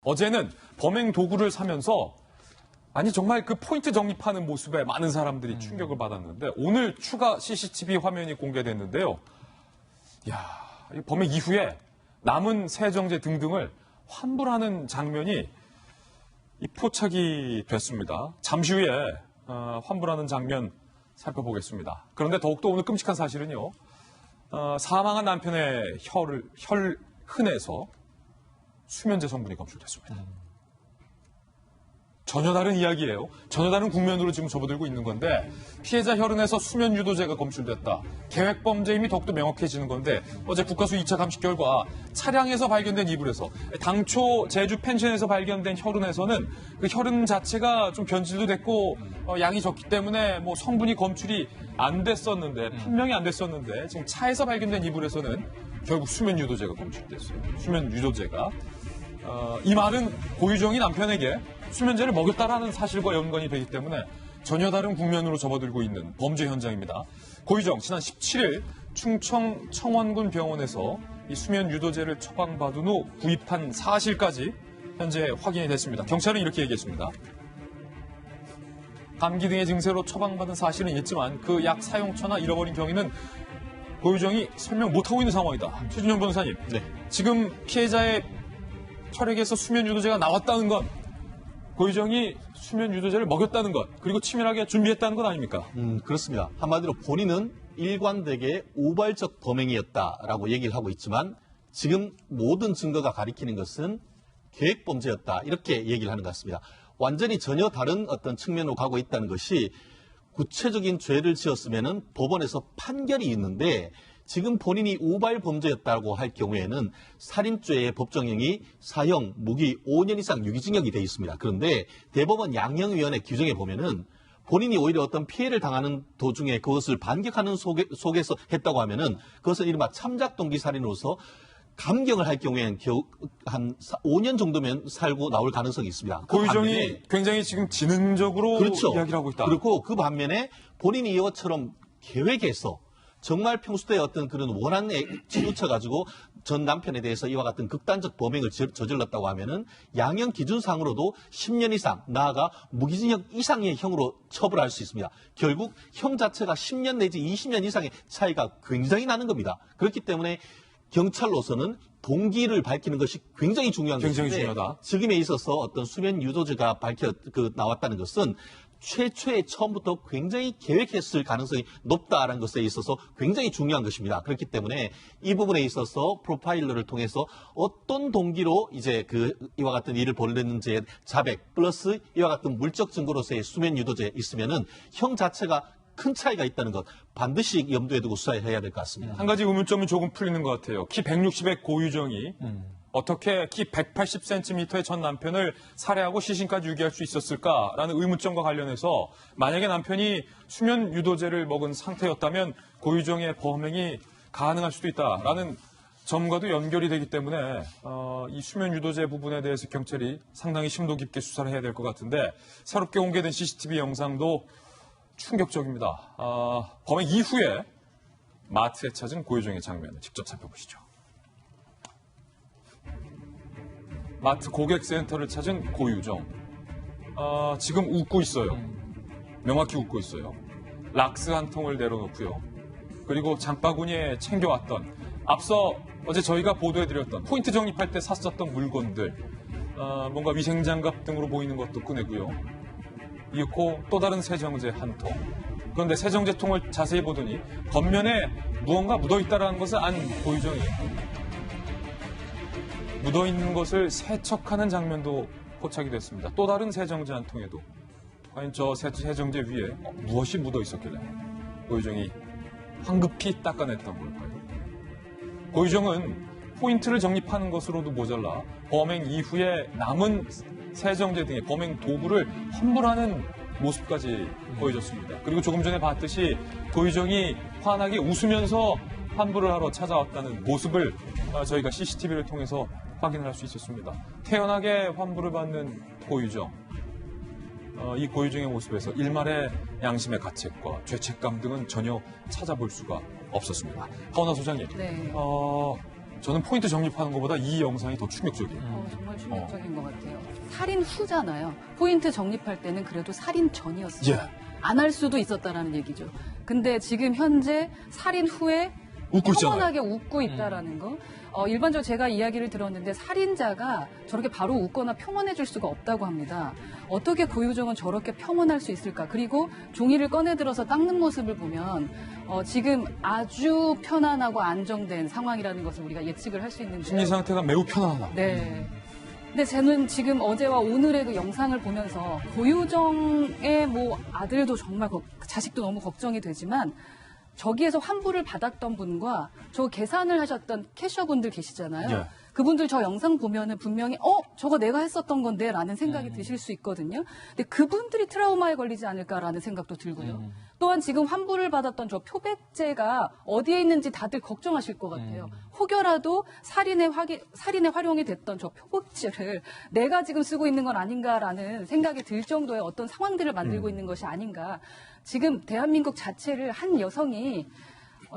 어제는 범행 도구를 사면서 아니 정말 그 포인트 적립하는 모습에 많은 사람들이 충격을 받았는데 오늘 추가 CCTV 화면이 공개됐는데요. 이야, 범행 이후에 남은 세정제 등등을 환불하는 장면이 포착이 됐습니다. 잠시 후에 환불하는 장면 살펴보겠습니다. 그런데 더욱더 오늘 끔찍한 사실은요. 사망한 남편의 혈흔에서 수면제 성분이 검출됐습니다. 전혀 다른 이야기예요. 전혀 다른 국면으로 지금 접어들고 있는 건데 피해자 혈흔에서 수면 유도제가 검출됐다. 계획 범죄임이 더욱더 명확해지는 건데 어제 국가수 2차 감식 결과 차량에서 발견된 이불에서 당초 제주 펜션에서 발견된 혈흔에서는 그 혈흔 자체가 좀 변질도 됐고 양이 적기 때문에 뭐 성분이 검출이 안 됐었는데 판명이 안 됐었는데 지금 차에서 발견된 이불에서는 결국 수면 유도제가 검출됐어요. 수면 유도제가. 이 말은 고유정이 남편에게 수면제를 먹였다라는 사실과 연관이 되기 때문에 전혀 다른 국면으로 접어들고 있는 범죄 현장입니다. 고유정 지난 17일 충청 청원군 병원에서 이 수면 유도제를 처방받은 후 구입한 사실까지 현재 확인이 됐습니다. 경찰은 이렇게 얘기했습니다. 감기 등의 증세로 처방받은 사실은 있지만 그 약 사용처나 잃어버린 경위는 고유정이 설명 못하고 있는 상황이다. 최준영 변호사님, 네. 지금 피해자의 혈액에서 수면 유도제가 나왔다는 건 고유정이 수면 유도제를 먹였다는 것, 그리고 치밀하게 준비했다는 것 아닙니까? 그렇습니다. 한마디로 본인은 일관되게 우발적 범행이었다라고 얘기를 하고 있지만 지금 모든 증거가 가리키는 것은 계획범죄였다. 이렇게 얘기를 하는 것 같습니다. 완전히 전혀 다른 어떤 측면으로 가고 있다는 것이 구체적인 죄를 지었으면 법원에서 판결이 있는데 지금 본인이 우발 범죄였다고 할 경우에는 살인죄의 법정형이 사형, 무기 5년 이상 유기징역이 되어 있습니다. 그런데 대법원 양형위원회 규정에 보면은 본인이 오히려 어떤 피해를 당하는 도중에 그것을 반격하는 속에서 했다고 하면은 그것은 이른바 참작 동기 살인으로서 감경을 할 경우에는 겨우 한 5년 정도면 살고 나올 가능성이 있습니다. 고유정이 굉장히 지금 지능적으로 그렇죠. 이야기를 하고 있다. 그렇고 그 반면에 본인이 이것처럼 계획해서 정말 평소에 어떤 그런 원한에 치우쳐가지고 전 남편에 대해서 이와 같은 극단적 범행을 저질렀다고 하면은 양형 기준상으로도 10년 이상, 나아가 무기징역 이상의 형으로 처벌할 수 있습니다. 결국 형 자체가 10년 내지 20년 이상의 차이가 굉장히 나는 겁니다. 그렇기 때문에 경찰로서는 동기를 밝히는 것이 굉장히 중요한 것인데 굉장히 중요하다. 지금에 있어서 어떤 수면 유도제가 나왔다는 것은 최초에 처음부터 굉장히 계획했을 가능성이 높다라는 것에 있어서 굉장히 중요한 것입니다. 그렇기 때문에 이 부분에 있어서 프로파일러를 통해서 어떤 동기로 이제 이와 같은 일을 벌였는지의 자백 플러스 이와 같은 물적 증거로서의 수면 유도제에 있으면은 형 자체가 큰 차이가 있다는 것 반드시 염두에 두고 수사해야 될 것 같습니다. 한 가지 의문점은 조금 풀리는 것 같아요. 키 160의 고유정이 어떻게 키 180cm의 전 남편을 살해하고 시신까지 유기할 수 있었을까라는 의문점과 관련해서 만약에 남편이 수면 유도제를 먹은 상태였다면 고유정의 범행이 가능할 수도 있다라는 점과도 연결이 되기 때문에 이 수면 유도제 부분에 대해서 경찰이 상당히 심도 깊게 수사를 해야 될 것 같은데 새롭게 공개된 CCTV 영상도 충격적입니다. 범행 이후에 마트에 찾은 고유정의 장면을 직접 살펴보시죠. 마트 고객센터를 찾은 고유정. 지금 웃고 있어요. 명확히 웃고 있어요. 락스 한 통을 내려놓고요. 그리고 장바구니에 챙겨왔던 앞서 어제 저희가 보도해드렸던 포인트 적립할 때 샀었던 물건들 뭔가 위생장갑 등으로 보이는 것도 꺼내고요. 이윽고 또 다른 세정제 한 통. 그런데 세정제 통을 자세히 보더니 겉면에 무언가 묻어있다는 것을 안 고유정이 묻어있는 것을 세척하는 장면도 포착이 됐습니다. 또 다른 세정제 한 통에도 과연 저 세정제 위에 무엇이 묻어있었길래 고유정이 황급히 닦아냈던 걸까요? 고유정은 포인트를 적립하는 것으로도 모자라 범행 이후에 남은 세정제 등의 범행 도구를 환불하는 모습까지 보여줬습니다. 그리고 조금 전에 봤듯이 고유정이 환하게 웃으면서 환불을 하러 찾아왔다는 모습을 저희가 CCTV를 통해서 확인을 할 수 있었습니다. 태연하게 환불을 받는 고유정. 이 고유정의 모습에서 일말의 양심의 가책과 죄책감 등은 전혀 찾아볼 수가 없었습니다. 하원아 소장님, 네. 저는 포인트 정립하는 것보다 이 영상이 더 충격적이에요. 정말 충격적인 것 같아요. 살인 후잖아요. 포인트 정립할 때는 그래도 살인 전이었어요. 예. 안 할 수도 있었다라는 얘기죠. 근데 지금 현재 살인 후에 웃고 있잖아요. 평온하게 웃고 있다라는 거. 일반적으로 제가 이야기를 들었는데 살인자가 저렇게 바로 웃거나 평온해질 수가 없다고 합니다. 어떻게 고유정은 저렇게 평온할 수 있을까? 그리고 종이를 꺼내 들어서 닦는 모습을 보면 지금 아주 편안하고 안정된 상황이라는 것을 우리가 예측을 할 수 있는데요. 심리 상태가 매우 편안하다. 네. 근데 저는 지금 어제와 오늘의 그 영상을 보면서 고유정의 뭐 아들도 정말 자식도 너무 걱정이 되지만 저기에서 환불을 받았던 분과 저 계산을 하셨던 캐셔분들 계시잖아요. 예. 그분들 저 영상 보면은 분명히 저거 내가 했었던 건데 라는 생각이 드실 수 있거든요. 근데 그분들이 트라우마에 걸리지 않을까라는 생각도 들고요. 또한 지금 환불을 받았던 저 표백제가 어디에 있는지 다들 걱정하실 것 같아요. 혹여라도 살인에 활용이 됐던 저 표백제를 내가 지금 쓰고 있는 건 아닌가라는 생각이 들 정도의 어떤 상황들을 만들고 있는 것이 아닌가. 지금 대한민국 자체를 한 여성이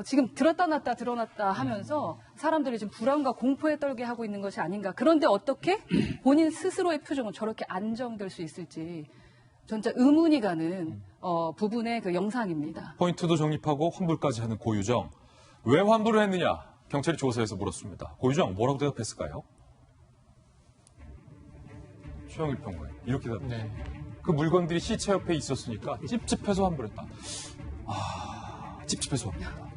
지금 들었다 놨다 드러났다 하면서 사람들이 지금 불안과 공포에 떨게 하고 있는 것이 아닌가. 그런데 어떻게 본인 스스로의 표정은 저렇게 안정될 수 있을지 진짜 의문이 가는 부분의 그 영상입니다. 포인트도 정립하고 환불까지 하는 고유정. 왜 환불을 했느냐? 경찰이 조사해서 물었습니다. 고유정 뭐라고 대답했을까요? 최영일 평론가요. 이렇게 대답했죠. 네. 그 물건들이 시체 옆에 있었으니까 찝찝해서 환불했다. 찝찝해서 환불했다.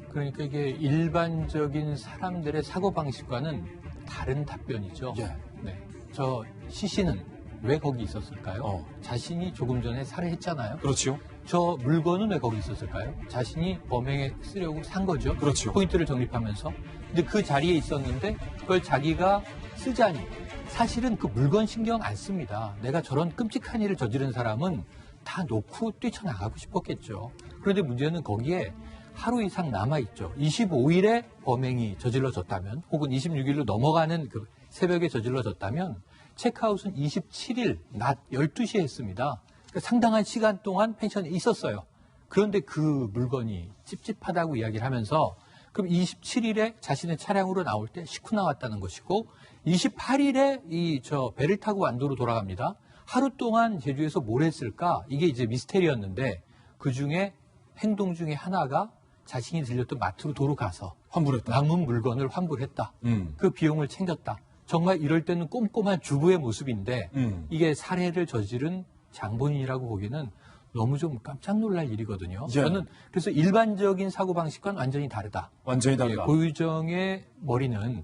그러니까 이게 일반적인 사람들의 사고방식과는 다른 답변이죠. 예. 네. 저 시신은 왜 거기 있었을까요? 자신이 조금 전에 살해했잖아요. 그렇지요. 저 물건은 왜 거기 있었을까요? 자신이 범행에 쓰려고 산 거죠. 그렇죠. 포인트를 정립하면서. 근데 그 자리에 있었는데 그걸 자기가 쓰자니 사실은 그 물건 신경 안 씁니다. 내가 저런 끔찍한 일을 저지른 사람은 다 놓고 뛰쳐나가고 싶었겠죠. 그런데 문제는 거기에 하루 이상 남아있죠. 25일에 범행이 저질러졌다면 혹은 26일로 넘어가는 그 새벽에 저질러졌다면 체크아웃은 27일 낮 12시에 했습니다. 그러니까 상당한 시간 동안 펜션에 있었어요. 그런데 그 물건이 찝찝하다고 이야기를 하면서 그럼 27일에 자신의 차량으로 나올 때 싣고 나왔다는 것이고 28일에 배를 타고 완도로 돌아갑니다. 하루 동안 제주에서 뭘 했을까? 이게 이제 미스테리였는데 그 중에 행동 중에 하나가 자신이 들렸던 마트로 도로 가서 환불했다. 남은 물건을 환불했다. 그 비용을 챙겼다. 정말 이럴 때는 꼼꼼한 주부의 모습인데 이게 살해를 저지른 장본인이라고 보기에는 너무 좀 깜짝 놀랄 일이거든요. 예. 저는 그래서 일반적인 사고방식과는 완전히 다르다. 완전히 다르다. 고유정의 머리는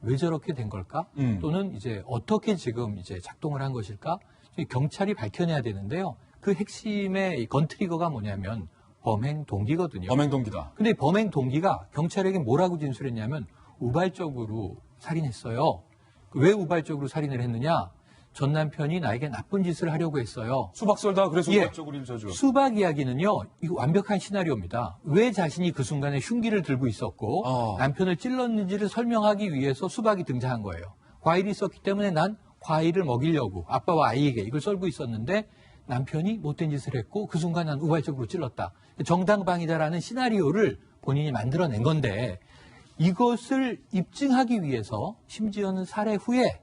왜 저렇게 된 걸까? 또는 이제 어떻게 지금 이제 작동을 한 것일까? 경찰이 밝혀내야 되는데요. 그 핵심의 건트리거가 뭐냐면 범행 동기거든요. 범행 동기다. 근데 범행 동기가 경찰에게 뭐라고 진술했냐면 우발적으로 살인했어요. 왜 우발적으로 살인을 했느냐? 전 남편이 나에게 나쁜 짓을 하려고 했어요. 수박 썰다가 그래서 예. 우발적으로 일 저지렀다. 수박 이야기는요, 이거 완벽한 시나리오입니다. 왜 자신이 그 순간에 흉기를 들고 있었고 남편을 찔렀는지를 설명하기 위해서 수박이 등장한 거예요. 과일이 있었기 때문에 난 과일을 먹이려고 아빠와 아이에게 이걸 썰고 있었는데 남편이 못된 짓을 했고 그 순간 난 우발적으로 찔렀다. 정당방위자라는 시나리오를 본인이 만들어낸 건데 이것을 입증하기 위해서 심지어는 살해 후에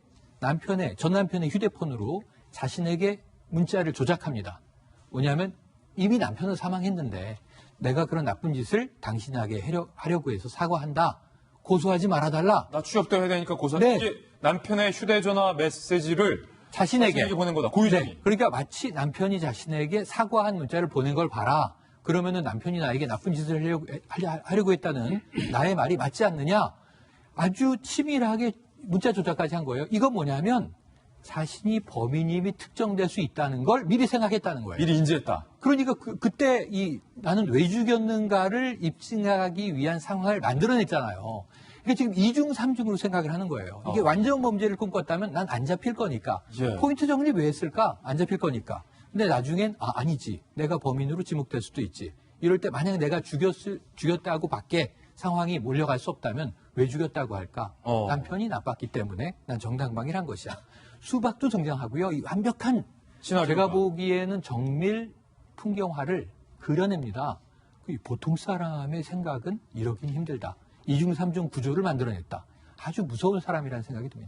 전 남편의 휴대폰으로 자신에게 문자를 조작합니다. 뭐냐면 이미 남편은 사망했는데 내가 그런 나쁜 짓을 당신에게 하려고 해서 사과한다. 고소하지 말아달라. 나 취업도 해야 되니까 고소. 네. 이게 남편의 휴대전화 메시지를 자신에게 보낸 거다. 고유정이. 네. 그러니까 마치 남편이 자신에게 사과한 문자를 보낸 걸 봐라. 그러면은 남편이 나에게 나쁜 짓을 하려고 했다는 나의 말이 맞지 않느냐. 아주 치밀하게 문자 조작까지 한 거예요. 이건 뭐냐면 자신이 범인임이 특정될 수 있다는 걸 미리 생각했다는 거예요. 미리 인지했다. 그러니까 그때 나는 왜 죽였는가를 입증하기 위한 상황을 만들어냈잖아요. 그러니까 지금 2중, 3중으로 생각을 하는 거예요. 이게 완전 범죄를 꿈꿨다면 난 안 잡힐 거니까. 예. 포인트 정리 왜 했을까? 안 잡힐 거니까. 근데 나중엔 아니지. 내가 범인으로 지목될 수도 있지. 이럴 때 만약 내가 죽였다고 밖에 상황이 몰려갈 수 없다면 왜 죽였다고 할까? 남편이 나빴기 때문에 난 정당방위를 한 것이야. 수박도 등장하고요. 이 완벽한 시나리오가. 제가 보기에는 정밀 풍경화를 그려냅니다. 보통 사람의 생각은 이러긴 힘들다. 이중삼중 구조를 만들어냈다. 아주 무서운 사람이라는 생각이 듭니다.